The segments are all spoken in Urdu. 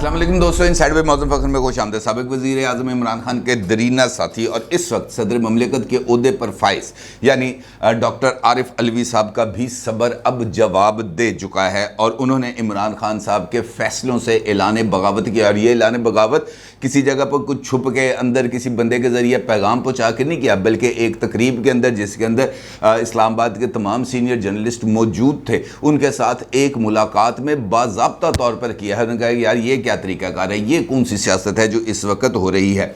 السلام علیکم دوستو، انسائیڈ وے معظم فخر میں خوش آمدید۔ سابق وزیر اعظم عمران خان کے درینہ ساتھی اور اس وقت صدر مملکت کے عہدے پر فائز یعنی ڈاکٹر عارف علوی صاحب کا بھی صبر اب جواب دے چکا ہے، اور انہوں نے عمران خان صاحب کے فیصلوں سے اعلان بغاوت کیا۔ اور یہ اعلان بغاوت کسی جگہ پر کچھ چھپ کے اندر کسی بندے کے ذریعے پیغام پہنچا کے نہیں کیا، بلکہ ایک تقریب کے اندر جس کے اندر اسلام آباد کے تمام سینئر جرنلسٹ موجود تھے، ان کے ساتھ ایک ملاقات میں باضابطہ طور پر کیا ہے۔ انہوں نے کہا کہ یار یہ کیا طریقہ کار ہے، یہ کون سی سیاست ہے جو اس وقت ہو رہی ہے۔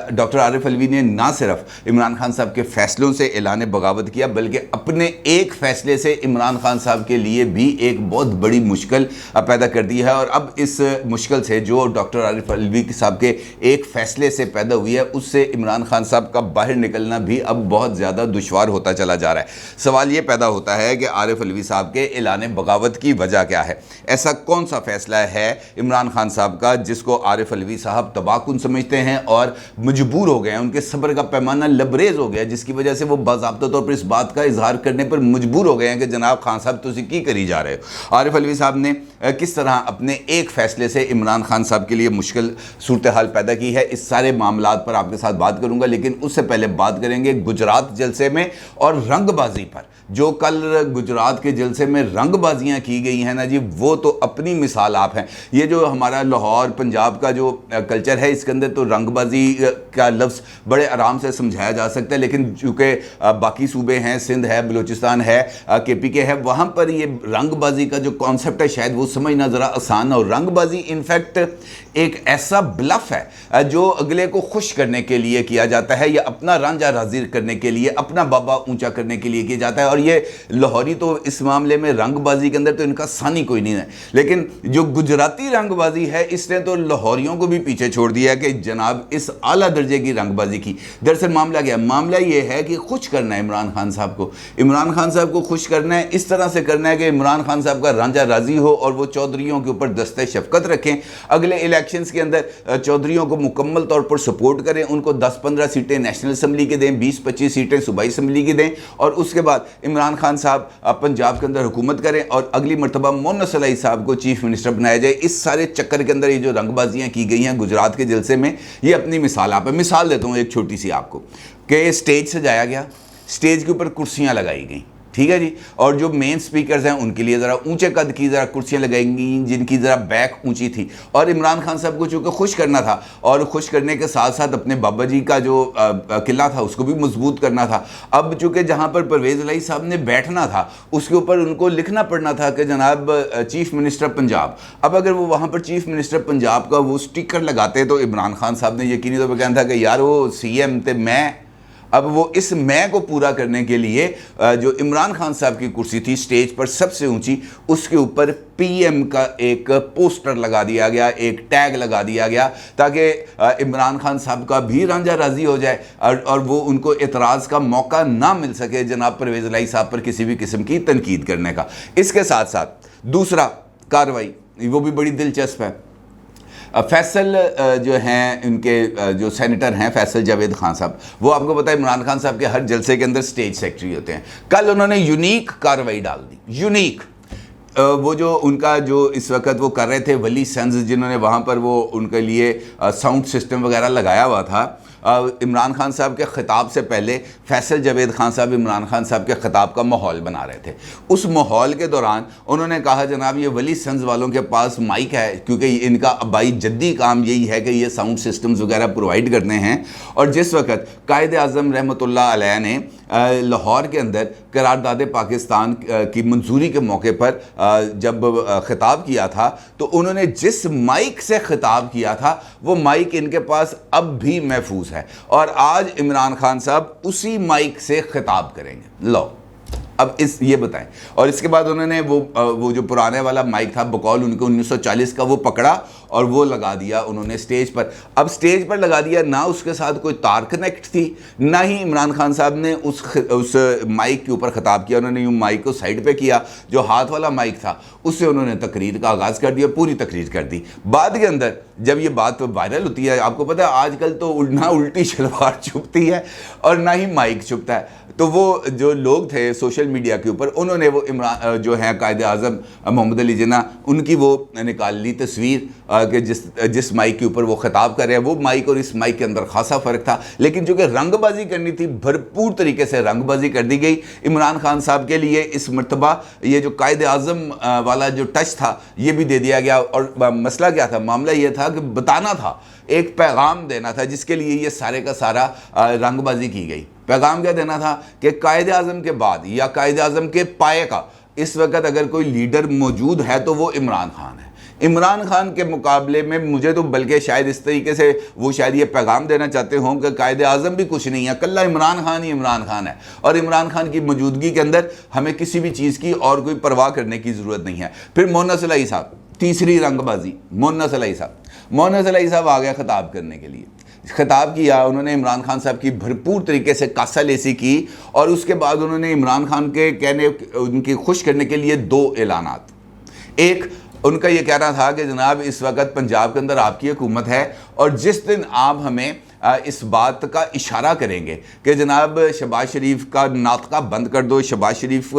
ڈاکٹر عارف علوی نے نہ صرف عمران خان صاحب کے فیصلوں سے اعلان بغاوت کیا، بلکہ اپنے ایک فیصلے سے عمران خان صاحب کے لیے بھی ایک بہت بڑی مشکل پیدا کر دی ہے، اور اب اس مشکل سے جو ڈاکٹر عارف علوی صاحب کے ایک فیصلے سے پیدا ہوئی ہے، اس سے عمران خان صاحب کا باہر نکلنا بھی اب بہت زیادہ دشوار ہوتا چلا جا رہا ہے۔ سوال یہ پیدا ہوتا ہے کہ عارف علوی صاحب کے اعلان بغاوت کی وجہ کیا ہے؟ ایسا کون سا فیصلہ ہے عمران خان صاحب کا جس کو عارف علوی صاحب تباہ کن سمجھتے ہیں اور مجبور ہو گئے ہیں، ان کے صبر کا پیمانہ لبریز ہو گیا، جس کی وجہ سے وہ باضابطہ طور پر اس بات کا اظہار کرنے پر مجبور ہو گئے ہیں کہ جناب خان صاحب تسی کی کری جا رہے ہو؟ عارف علوی صاحب نے کس طرح اپنے ایک فیصلے سے عمران خان صاحب کے لیے مشکل صورتحال پیدا کی ہے، اس سارے معاملات پر آپ کے ساتھ بات کروں گا، لیکن اس سے پہلے بات کریں گے گجرات جلسے میں اور رنگ بازی پر۔ جو کل گجرات کے جلسے میں رنگ بازیاں کی گئی ہیں نا جی، وہ تو اپنی مثال آپ ہیں۔ یہ جو ہمارا لاہور پنجاب کا جو کلچر ہے، اس کے اندر تو رنگ بازی کا لفظ بڑے آرام سے سمجھایا جا سکتا ہے، لیکن چونکہ باقی صوبے ہیں، سندھ ہے، بلوچستان ہے، کے پی کے ہے، وہاں پر یہ رنگ بازی کا جو کانسیپٹ ہے شاید وہ سمجھنا ذرا آسان ہے۔ اور رنگ بازی انفیکٹ ایک ایسا بلف ہے جو اگلے کو خوش کرنے کے لیے کیا جاتا ہے، یا اپنا رانجھا راضی کرنے کے لیے، اپنا بابا اونچا کرنے کے لیے کیا جاتا ہے۔ اور یہ لاہوری تو اس معاملے میں رنگ بازی کے اندر تو ان کا ثانی کوئی نہیں ہے، لیکن جو گجراتی رنگ بازی ہے اس نے تو لاہوریوں کو بھی پیچھے چھوڑ دیا ہے کہ جناب اس اعلیٰ درجے کی رنگ بازی کی۔ دراصل معاملہ کیا ہے؟ معاملہ یہ ہے کہ خوش کرنا ہے عمران خان صاحب کو۔ عمران خان صاحب کو خوش کرنا ہے، اس طرح سے کرنا ہے کہ عمران خان صاحب کا رانجھا راضی ہو اور وہ چودھریوں کے اوپر دستِ شفقت رکھیں، اگلے الیکشنز کے اندر چودھریوں کو مکمل طور پر سپورٹ کریں، ان کو 10-15 سیٹیں نیشنل اسمبلی کے دیں، 20-25 سیٹیں صوبائی اسمبلی کی دیں، اور اس کے بعد عمران خان صاحب پنجاب کے اندر حکومت کریں اور اگلی مرتبہ مونس علیہ صاحب کو چیف منسٹر بنایا جائے۔ اس سارے چکر کے اندر یہ جو رنگ بازیاں کی گئی ہیں گجرات کے جلسے میں، یہ اپنی مثال آپ ہے۔ مثال دیتا ہوں ایک چھوٹی سی آپ کو، کہ اسٹیج سجایا گیا، اسٹیج کے اوپر کرسیاں لگائی گئیں، ٹھیک ہے جی، اور جو مین سپیکرز ہیں ان کے لیے ذرا اونچے قد کی ذرا کرسیاں لگائی گئیں جن کی ذرا بیک اونچی تھی، اور عمران خان صاحب کو چونکہ خوش کرنا تھا، اور خوش کرنے کے ساتھ ساتھ اپنے بابا جی کا جو قلعہ تھا اس کو بھی مضبوط کرنا تھا۔ اب چونکہ جہاں پر پرویز الہی صاحب نے بیٹھنا تھا اس کے اوپر ان کو لکھنا پڑنا تھا کہ جناب چیف منسٹر پنجاب۔ اب اگر وہ وہاں پر چیف منسٹر پنجاب کا وہ سٹیکر لگاتے تو عمران خان صاحب نے یقینی طور پر کہنا تھا کہ یار وہ سی ایم تے میں۔ اب وہ اس میں کو پورا کرنے کے لیے جو عمران خان صاحب کی کرسی تھی اسٹیج پر سب سے اونچی، اس کے اوپر پی ایم کا ایک پوسٹر لگا دیا گیا، ایک ٹیگ لگا دیا گیا، تاکہ عمران خان صاحب کا بھی رانجھا راضی ہو جائے اور وہ ان کو اعتراض کا موقع نہ مل سکے جناب پرویز الہی صاحب پر کسی بھی قسم کی تنقید کرنے کا۔ اس کے ساتھ ساتھ دوسرا کارروائی وہ بھی بڑی دلچسپ ہے۔ فیصل جو ہیں ان کے جو سینیٹر ہیں فیصل جاوید خان صاحب، وہ آپ کو پتہ ہے عمران خان صاحب کے ہر جلسے کے اندر سٹیج سیکرٹری ہوتے ہیں۔ کل انہوں نے یونیک کارروائی ڈال دی، یونیک۔ وہ جو ان کا جو اس وقت وہ کر رہے تھے ولی سنز، جنہوں نے وہاں پر وہ ان کے لیے ساؤنڈ سسٹم وغیرہ لگایا ہوا تھا، عمران خان صاحب کے خطاب سے پہلے فیصل جاوید خان صاحب عمران خان صاحب کے خطاب کا ماحول بنا رہے تھے۔ اس ماحول کے دوران انہوں نے کہا جناب یہ ولی سنز والوں کے پاس مائک ہے، کیونکہ ان کا آبائی جدی کام یہی ہے کہ یہ ساؤنڈ سسٹمز وغیرہ پرووائڈ کرنے ہیں۔ اور جس وقت قائد اعظم رحمۃ اللہ علیہ نے لاہور کے اندر قرارداد پاکستان کی منظوری کے موقع پر جب خطاب کیا تھا، تو انہوں نے جس مائک سے خطاب کیا تھا وہ مائک ان کے پاس اب بھی محفوظ ہے، اور آج عمران خان صاحب اسی مائک سے خطاب کریں گے۔ لو اب یہ بتائیں۔ اور اس کے بعد انہوں نے وہ جو پرانے والا مائک تھا بقول ان کو 1940 کا، وہ پکڑا اور وہ لگا دیا انہوں نے سٹیج پر۔ اب سٹیج پر لگا دیا، نہ اس کے ساتھ کوئی تار کنیکٹ تھی، نہ ہی عمران خان صاحب نے اس مائک کے اوپر خطاب کیا۔ انہوں نے یوں مائک کو سائڈ پہ کیا، جو ہاتھ والا مائک تھا اس سے انہوں نے تقریر کا آغاز کر دیا، پوری تقریر کر دی۔ بعد کے اندر جب یہ بات وائرل ہوتی ہے، آپ کو پتہ ہے آج کل تو نہ الٹی شلوار چھپتی ہے اور نہ ہی مائک چھپتا ہے، تو وہ جو لوگ تھے سوشل سوشل میڈیا کے اوپر انہوں نے وہ عمران جو ہیں قائد اعظم محمد علی جناح ان کی وہ نکال لی تصویر کہ جس مائک کے اوپر وہ خطاب کر رہے ہیں، وہ مائک اور اس مائک کے اندر خاصا فرق تھا، لیکن چونکہ رنگ بازی کرنی تھی بھرپور طریقے سے رنگ بازی کر دی گئی۔ عمران خان صاحب کے لیے اس مرتبہ یہ جو قائد اعظم والا جو ٹچ تھا یہ بھی دے دیا گیا، اور مسئلہ کیا تھا؟ معاملہ یہ تھا کہ بتانا تھا، ایک پیغام دینا تھا، جس کے لیے یہ سارے کا سارا رنگ بازی کی گئی۔ پیغام کیا دینا تھا کہ قائد اعظم کے بعد یا قائد اعظم کے پائے کا اس وقت اگر کوئی لیڈر موجود ہے تو وہ عمران خان ہے۔ عمران خان کے مقابلے میں مجھے تو بلکہ شاید اس طریقے سے وہ شاید یہ پیغام دینا چاہتے ہوں کہ قائد اعظم بھی کچھ نہیں ہے، کلہ عمران خان ہی عمران خان ہے، اور عمران خان کی موجودگی کے اندر ہمیں کسی بھی چیز کی اور کوئی پرواہ کرنے کی ضرورت نہیں ہے۔ پھر مونا صلاحی صاحب، تیسری رنگ بازی، مونا صلاحی صاحب آ گیا خطاب کرنے کے لیے، خطاب کیا انہوں نے عمران خان صاحب کی بھرپور طریقے سے کاسا لیسی کی، اور اس کے بعد انہوں نے عمران خان کے ان کی خوش کرنے کے لیے دو اعلانات۔ ایک ان کا یہ کہنا تھا کہ جناب اس وقت پنجاب کے اندر آپ کی حکومت ہے، اور جس دن آپ ہمیں اس بات کا اشارہ کریں گے کہ جناب شہباز شریف کا ناطقہ بند کر دو، شہباز شریف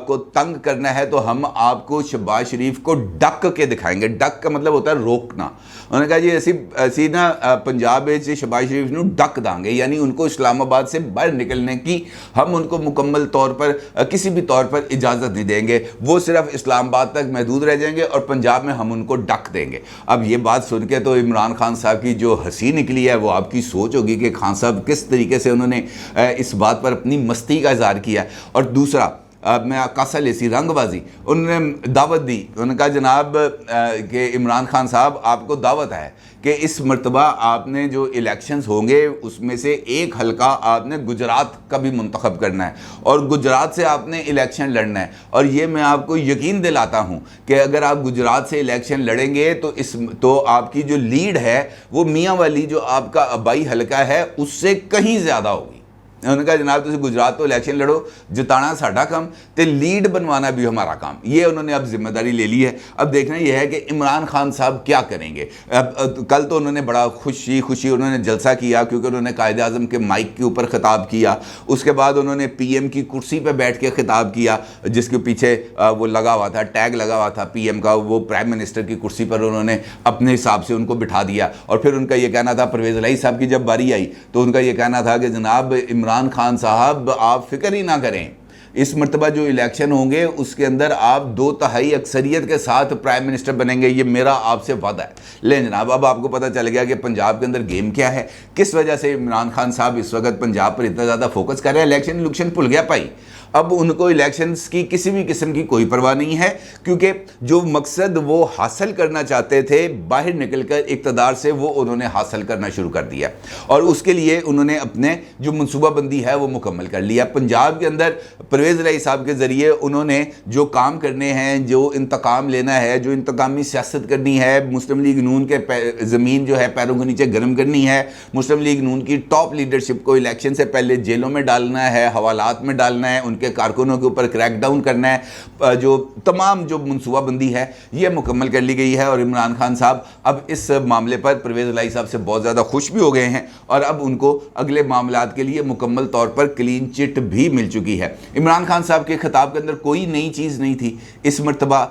کو تنگ کرنا ہے، تو ہم آپ کو شہباز شریف کو ڈک کے دکھائیں گے۔ ڈک کا مطلب ہوتا ہے روکنا۔ انہوں نے کہا جی ایسی نا پنجاب سے شہباز شریف نو ڈک دیں گے، یعنی ان کو اسلام آباد سے باہر نکلنے کی ہم ان کو مکمل طور پر کسی بھی طور پر اجازت نہیں دیں گے، وہ صرف اسلام آباد تک محدود رہ جائیں گے اور پنجاب میں ہم ان کو ڈک دیں گے۔ اب یہ بات سن کے تو عمران خان صاحب کی جو ہنسی نکلی ہے وہ آپ کی سوچ ہوگی کہ خان صاحب کس طریقے سے انہوں نے اس بات پر اپنی مستی کا اظہار کیا۔ اور دوسرا میں کاسا لیسی رنگ بازی انہوں نے دعوت دی، انہوں نے کہا جناب کہ عمران خان صاحب آپ کو دعوت ہے کہ اس مرتبہ آپ نے جو الیکشنز ہوں گے اس میں سے ایک حلقہ آپ نے گجرات کا بھی منتخب کرنا ہے، اور گجرات سے آپ نے الیکشن لڑنا ہے، اور یہ میں آپ کو یقین دلاتا ہوں کہ اگر آپ گجرات سے الیکشن لڑیں گے تو آپ کی جو لیڈ ہے وہ میاں والی جو آپ کا آبائی حلقہ ہے اس سے کہیں زیادہ ہوگی۔ انہوں نے کہا جناب تسی گجرات تو الیکشن لڑو، جتانا ساڈا کام تے لیڈ بنوانا بھی ہمارا کام، یہ انہوں نے اب ذمہ داری لے لی ہے۔ اب دیکھنا یہ ہے کہ عمران خان صاحب کیا کریں گے۔ کل تو انہوں نے بڑا خوشی انہوں نے جلسہ کیا کیونکہ انہوں نے قائد اعظم کے مائک کے اوپر خطاب کیا، اس کے بعد انہوں نے پی ایم کی کرسی پہ بیٹھ کے خطاب کیا جس کے پیچھے وہ لگا ہوا تھا، ٹیگ لگا ہوا تھا پی ایم کا، وہ پرائم منسٹر کی کرسی پر انہوں نے اپنے حساب سے ان کو بٹھا دیا۔ اور پھر ان کا یہ کہنا تھا، پرویز الہی صاحب کی جب باری آئی تو ان کا یہ کہنا تھا کہ جناب عمران خان صاحب آپ فکر ہی نہ کریں، اس مرتبہ جو الیکشن ہوں گے اس کے اندر آپ 2/3 اکثریت کے ساتھ پرائم منسٹر بنیں گے، یہ میرا آپ سے وعدہ ہے۔ لیں جناب اب آپ کو پتہ چل گیا کہ پنجاب کے اندر گیم کیا ہے، کس وجہ سے عمران خان صاحب اس وقت پنجاب پر اتنا زیادہ فوکس کر رہے ہیں۔ الیکشن بھول گیا بھائی، اب ان کو الیکشنز کی کسی بھی قسم کی کوئی پرواہ نہیں ہے، کیونکہ جو مقصد وہ حاصل کرنا چاہتے تھے باہر نکل کر اقتدار سے وہ انہوں نے حاصل کرنا شروع کر دیا، اور اس کے لیے انہوں نے اپنے جو منصوبہ بندی ہے وہ مکمل کر لیا۔ پنجاب کے اندر پرویز الہی صاحب کے ذریعے انہوں نے جو کام کرنے ہیں، جو انتقام لینا ہے، جو انتقامی سیاست کرنی ہے، مسلم لیگ نون کے زمین جو ہے پیروں کے نیچے گرم کرنی ہے، مسلم لیگ نون کی ٹاپ لیڈرشپ کو الیکشن سے پہلے جیلوں میں ڈالنا ہے، حوالات میں ڈالنا ہے، ان کے کارکنوں کے اوپر کریک ڈاؤن کرنا ہے، جو تمام جو منصوبہ بندی ہے یہ مکمل کر لی گئی ہے۔ اور عمران خان صاحب اب اس معاملے پر پرویز الہی صاحب سے بہت زیادہ خوش بھی ہو گئے ہیں، اور اب ان کو اگلے معاملات کے لیے مکمل طور پر کلین چٹ بھی مل چکی ہے۔ عمران خان صاحب کے خطاب کے اندر کوئی نئی چیز نہیں تھی اس مرتبہ،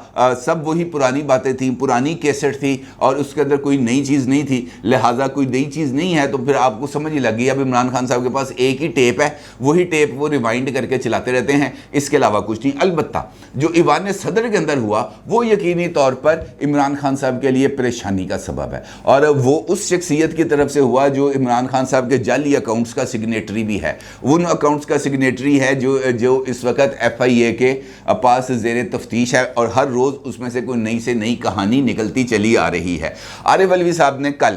سب وہی پرانی باتیں تھیں، پرانی کیسٹ تھی، اور اس کے اندر کوئی نئی چیز نہیں تھی، لہٰذا کوئی نئی چیز نہیں ہے تو پھر آپ کو سمجھ ہی لگ گئی اب عمران خان صاحب کے پاس ایک ہی ٹیپ ہے، وہی ٹیپ وہ ریوائنڈ کر کے چلاتے رہتے ہیں، اس کے علاوہ کچھ نہیں۔ البتہ جو ایوان صدر کے اندر ہوا وہ یقینی طور پر عمران خان صاحب کے لیے پریشانی کا سبب ہے، اور وہ اس شخصیت کی طرف سے ہوا جو عمران خان صاحب کے جعلی اکاؤنٹس کا سگنیٹری بھی ہے، ان اکاؤنٹس کا سگنیٹری ہے جو اس وقت ایف آئی اے کے پاس زیر تفتیش ہے، اور ہر روز اس میں سے کوئی نئی سے نئی کہانی نکلتی چلی آ رہی ہے۔ عارف علوی صاحب نے کل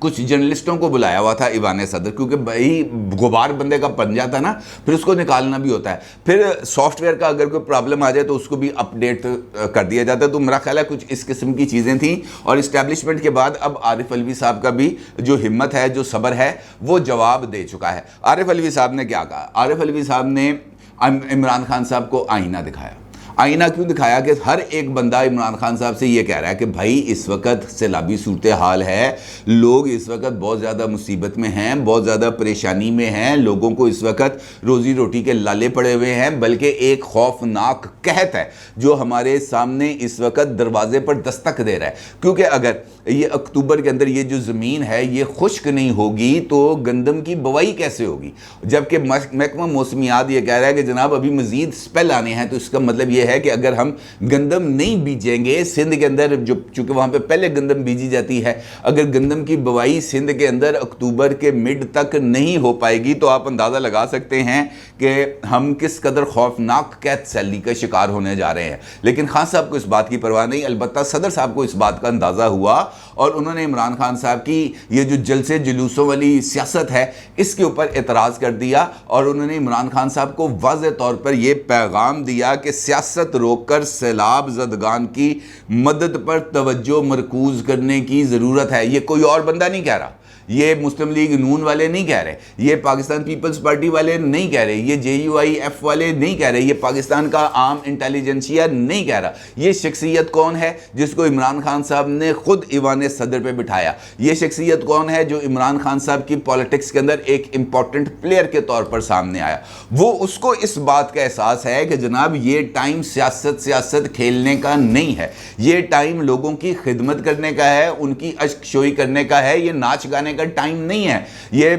کچھ جرنلسٹوں کو بلایا ہوا تھا ایوان صدر، کیونکہ بھائی غبار بندے کا بن جاتا ہے نا، پھر اس کو نکالنا بھی ہوتا ہے، پھر سافٹ ویئر کا اگر کوئی پرابلم آ جائے تو اس کو بھی اپ ڈیٹ کر دیا جاتا ہے، تو میرا خیال ہے کچھ اس قسم کی چیزیں تھیں، اور اسٹیبلشمنٹ کے بعد اب عارف علوی صاحب کا بھی جو ہمت ہے، جو صبر ہے، وہ جواب دے چکا ہے۔ عارف علوی صاحب نے کیا کہا؟ عارف علوی صاحب نے عمران خان صاحب کو آئینہ دکھایا، آئینہ کیوں دکھایا کہ ہر ایک بندہ عمران خان صاحب سے یہ کہہ رہا ہے کہ بھائی اس وقت سیلابی صورتحال ہے، لوگ اس وقت بہت زیادہ مصیبت میں ہیں، بہت زیادہ پریشانی میں ہیں، لوگوں کو اس وقت روزی روٹی کے لالے پڑے ہوئے ہیں، بلکہ ایک خوفناک قحط ہے جو ہمارے سامنے اس وقت دروازے پر دستک دے رہا ہے، کیونکہ اگر یہ اکتوبر کے اندر یہ جو زمین ہے یہ خشک نہیں ہوگی تو گندم کی بوائی کیسے ہوگی؟ جبکہ محکمہ موسمیات یہ کہہ رہا ہے کہ جناب ابھی مزید سپیل آنے ہیں، تو اس کا مطلب یہ ہے کہ اگر ہم گندم نہیں بیجیں گے سندھ کے اندر، جو چونکہ وہاں پہ پہلے گندم بیجی جاتی ہے، اگر گندم کی بوائی سندھ کے اندر اکتوبر کے مڈ تک نہیں ہو پائے گی تو آپ اندازہ لگا سکتے ہیں کہ ہم کس قدر خوفناک قحط سیلی کا شکار ہونے جا رہے ہیں۔ لیکن خان صاحب کو اس بات کی پرواہ نہیں، البتہ صدر صاحب کو اس بات کا اندازہ ہوا اور انہوں نے عمران خان صاحب کی یہ جو جلسے جلوسوں والی سیاست ہے اس کے اوپر اعتراض کر دیا، اور انہوں نے عمران خان صاحب کو واضح طور پر یہ پیغام دیا کہ سیاست روک کر سیلاب زدگان کی مدد پر توجہ مرکوز کرنے کی ضرورت ہے۔ یہ کوئی اور بندہ نہیں کہہ رہا، یہ مسلم لیگ نون والے نہیں کہہ رہے، یہ پاکستان پیپلز پارٹی والے نہیں کہہ رہے، یہ JUIF والے نہیں کہہ رہے، یہ پاکستان کا عام انٹیلیجنسیا نہیں کہہ رہا۔ یہ شخصیت کون ہے جس کو عمران خان صاحب نے خود ایوان صدر پہ بٹھایا؟ یہ شخصیت کون ہے جو عمران خان صاحب کی پالیٹکس کے اندر ایک امپورٹنٹ پلیئر کے طور پر سامنے آیا؟ وہ اس کو اس بات کا احساس ہے کہ جناب یہ ٹائم سیاست کھیلنے کا نہیں ہے، یہ ٹائم لوگوں کی خدمت کرنے کا ہے، ان کی اشک شوئی کرنے کا ہے، یہ ناچ گانے کا ٹائم نہیں ہے، یہ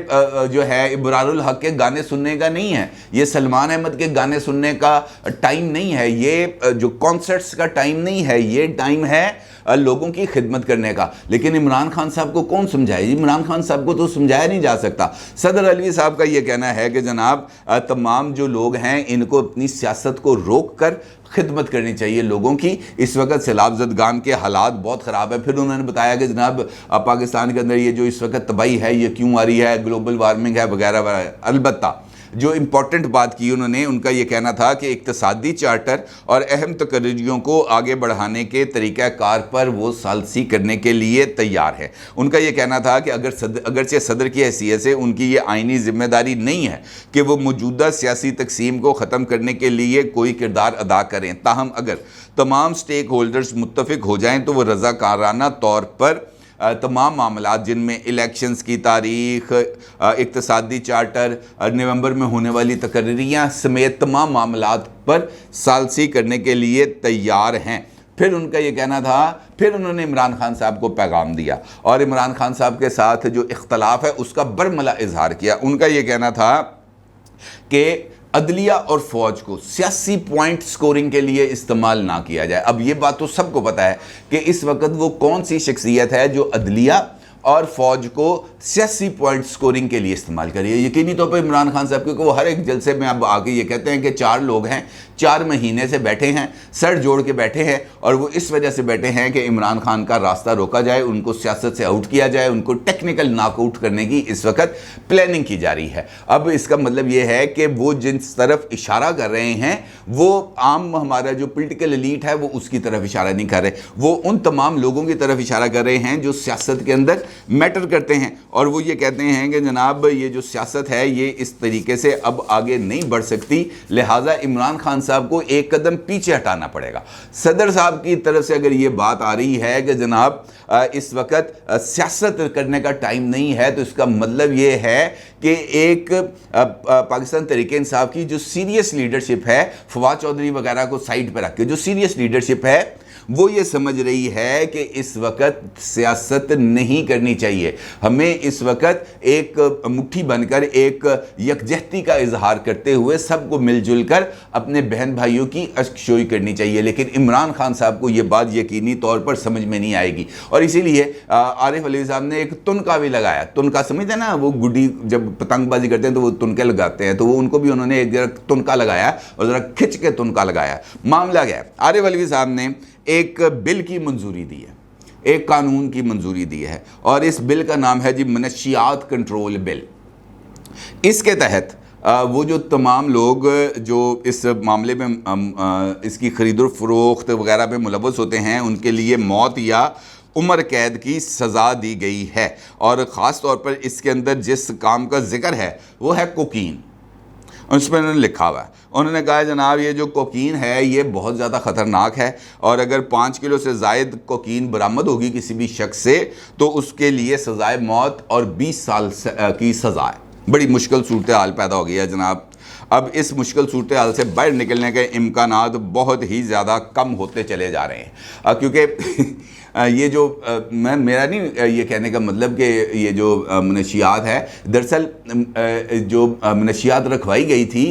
جو ہے ابرار الحق کے گانے سننے کا نہیں ہے، یہ سلمان احمد کے گانے سننے کا ٹائم نہیں ہے، یہ جو کانسرٹس کا ٹائم نہیں ہے، یہ ٹائم ہے لوگوں کی خدمت کرنے کا۔ لیکن عمران خان صاحب کو کون سمجھائے؟ عمران خان صاحب کو تو سمجھایا نہیں جا سکتا۔ صدر علوی صاحب کا یہ کہنا ہے کہ جناب تمام جو لوگ ہیں ان کو اپنی سیاست کو روک کر خدمت کرنی چاہیے لوگوں کی، اس وقت سیلاب زدگان کے حالات بہت خراب ہے۔ پھر انہوں نے بتایا کہ جناب پاکستان کے اندر یہ جو اس وقت تباہی ہے یہ کیوں آ رہی ہے، گلوبل وارمنگ ہے وغیرہ وغیرہ۔ البتہ جو امپورٹنٹ بات کی انہوں نے، ان کا یہ کہنا تھا کہ اقتصادی چارٹر اور اہم تقرریوں کو آگے بڑھانے کے طریقہ کار پر وہ ثالثی کرنے کے لیے تیار ہے۔ ان کا یہ کہنا تھا کہ اگرچہ صدر کی حیثیت سے ان کی یہ آئینی ذمہ داری نہیں ہے کہ وہ موجودہ سیاسی تقسیم کو ختم کرنے کے لیے کوئی کردار ادا کریں، تاہم اگر تمام سٹیک ہولڈرز متفق ہو جائیں تو وہ رضاکارانہ طور پر تمام معاملات جن میں الیکشنز کی تاریخ، اقتصادی چارٹر، نومبر میں ہونے والی تقرریاں سمیت تمام معاملات پر ثالثی کرنے کے لیے تیار ہیں۔ پھر ان کا یہ کہنا تھا، پھر انہوں نے عمران خان صاحب کو پیغام دیا اور عمران خان صاحب کے ساتھ جو اختلاف ہے اس کا برملا اظہار کیا۔ ان کا یہ کہنا تھا کہ عدلیہ اور فوج کو سیاسی پوائنٹ سکورنگ کے لیے استعمال نہ کیا جائے۔ اب یہ بات تو سب کو پتہ ہے کہ اس وقت وہ کون سی شخصیت ہے جو عدلیہ اور فوج کو سیاسی پوائنٹ سکورنگ کے لیے استعمال کریے۔ یقینی طور پر عمران خان صاحب، کیونکہ وہ ہر ایک جلسے میں اب آگے یہ کہتے ہیں کہ 4 لوگ ہیں، 4 مہینے سے بیٹھے ہیں، سر جوڑ کے بیٹھے ہیں، اور وہ اس وجہ سے بیٹھے ہیں کہ عمران خان کا راستہ روکا جائے، ان کو سیاست سے آؤٹ کیا جائے، ان کو ٹیکنیکل ناک آؤٹ کرنے کی اس وقت پلاننگ کی جا رہی ہے۔ اب اس کا مطلب یہ ہے کہ وہ جس طرف اشارہ کر رہے ہیں وہ عام ہمارا جو پولیٹیکل ایلیٹ ہے وہ اس کی طرف اشارہ نہیں کر رہے، وہ ان تمام لوگوں کی طرف اشارہ کر رہے ہیں جو سیاست کے اندر میٹر کرتے ہیں، اور وہ یہ کہتے ہیں کہ جناب یہ جو سیاست ہے یہ اس طریقے سے اب آگے نہیں بڑھ سکتی، لہٰذا عمران خان صاحب کو ایک قدم پیچھے ہٹانا پڑے گا۔ صدر صاحب کی طرف سے اگر یہ بات آ رہی ہے کہ جناب اس وقت سیاست کرنے کا ٹائم نہیں ہے، تو اس کا مطلب یہ ہے کہ ایک پاکستان تحریک انصاف کی جو سیریس لیڈرشپ ہے، فواد چودھری وغیرہ کو سائیڈ پہ رکھ کے جو سیریس لیڈرشپ ہے وہ یہ سمجھ رہی ہے کہ اس وقت سیاست نہیں کرنی چاہیے، ہمیں اس وقت ایک مٹھی بن کر ایک یکجہتی کا اظہار کرتے ہوئے سب کو مل جل کر اپنے بہن بھائیوں کی اشکشوئی کرنی چاہیے۔ لیکن عمران خان صاحب کو یہ بات یقینی طور پر سمجھ میں نہیں آئے گی، اور اسی لیے عارف علوی صاحب نے ایک تنکا بھی لگایا۔ تنکا سمجھتے ہیں نا، وہ گڈی جب پتنگ بازی کرتے ہیں تو وہ تنکے لگاتے ہیں، تو وہ ان کو بھی انہوں نے ایک تنکا لگایا اور ذرا کھچ کے تنکا لگایا۔ معاملہ کیا ہے؟ عارف علوی صاحب نے ایک بل کی منظوری دی ہے، ایک قانون کی منظوری دی ہے، اور اس بل کا نام ہے منشیات کنٹرول بل۔ اس کے تحت وہ جو تمام لوگ جو اس معاملے میں اس کی خرید و فروخت وغیرہ میں ملوث ہوتے ہیں ان کے لیے موت یا عمر قید کی سزا دی گئی ہے، اور خاص طور پر اس کے اندر جس کام کا ذکر ہے وہ ہے کوکین۔ اس میں انہوں نے لکھا ہوا ہے، انہوں نے کہا جناب یہ جو کوکین ہے یہ بہت زیادہ خطرناک ہے، اور اگر 5 کلو سے زائد کوکین برآمد ہوگی کسی بھی شخص سے تو اس کے لیے سزائے موت اور 20 سال کی سزا ہے۔ بڑی مشکل صورتحال پیدا ہو گئی ہے جناب۔ اب اس مشکل صورتحال سے باہر نکلنے کے امکانات بہت ہی زیادہ کم ہوتے چلے جا رہے ہیں، کیونکہ یہ جو میرا نہیں یہ کہنے کا مطلب کہ یہ جو منشیات ہے، دراصل جو منشیات رکھوائی گئی تھی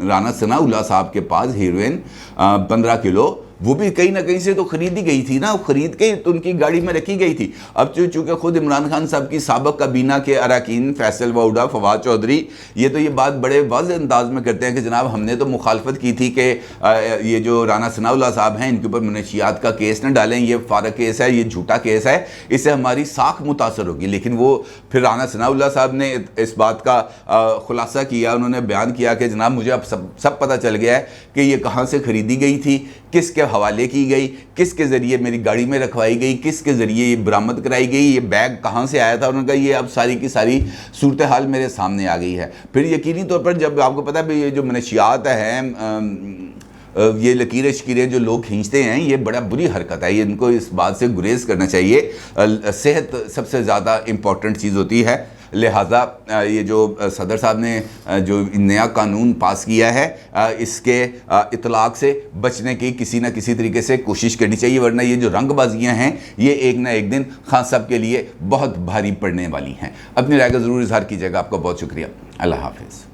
رانا ثناء اللہ صاحب کے پاس، ہیروئن 15 کلو، وہ بھی کہیں نہ کہیں سے تو خریدی گئی تھی نا، خرید کے تو ان کی گاڑی میں رکھی گئی تھی۔ اب چونکہ خود عمران خان صاحب کی سابق کابینہ کے اراکین فیصل ووڈا، فواد چودھری، یہ تو یہ بات بڑے واضح انداز میں کرتے ہیں کہ جناب ہم نے تو مخالفت کی تھی کہ یہ جو رانا ثناء اللہ صاحب ہیں ان کے اوپر منشیات کا کیس نہ ڈالیں، یہ فارغ کیس ہے، یہ جھوٹا کیس ہے، اس سے ہماری ساکھ متاثر ہوگی۔ لیکن وہ پھر رانا ثناء اللہ صاحب نے اس بات کا خلاصہ کیا، انہوں نے بیان کیا کہ جناب مجھے اب سب پتہ چل گیا ہے کہ یہ کہاں سے خریدی گئی تھی، کس کے حوالے کی گئی، کس کے ذریعے میری گاڑی میں رکھوائی گئی، کس کے ذریعے یہ برآمد کرائی گئی، یہ بیگ کہاں سے آیا تھا۔ انہوں نے کہا یہ اب ساری کی ساری صورتحال میرے سامنے آ گئی ہے۔ پھر یقینی طور پر جب آپ کو پتہ ہے یہ جو منشیات ہیں، یہ لکیریں شکیریں جو لوگ کھینچتے ہیں، یہ بڑا بری حرکت ہے، یہ ان کو اس بات سے گریز کرنا چاہیے۔ صحت سب سے زیادہ امپورٹنٹ چیز ہوتی ہے، لہٰذا یہ جو صدر صاحب نے جو نیا قانون پاس کیا ہے اس کے اطلاق سے بچنے کی کسی نہ کسی طریقے سے کوشش کرنی چاہیے، ورنہ یہ جو رنگ بازیاں ہیں یہ ایک نہ ایک دن خان صاحب کے لیے بہت بھاری پڑنے والی ہیں۔ اپنی رائے کا ضرور اظہار کیجیے گا۔ آپ کا بہت شکریہ۔ اللہ حافظ۔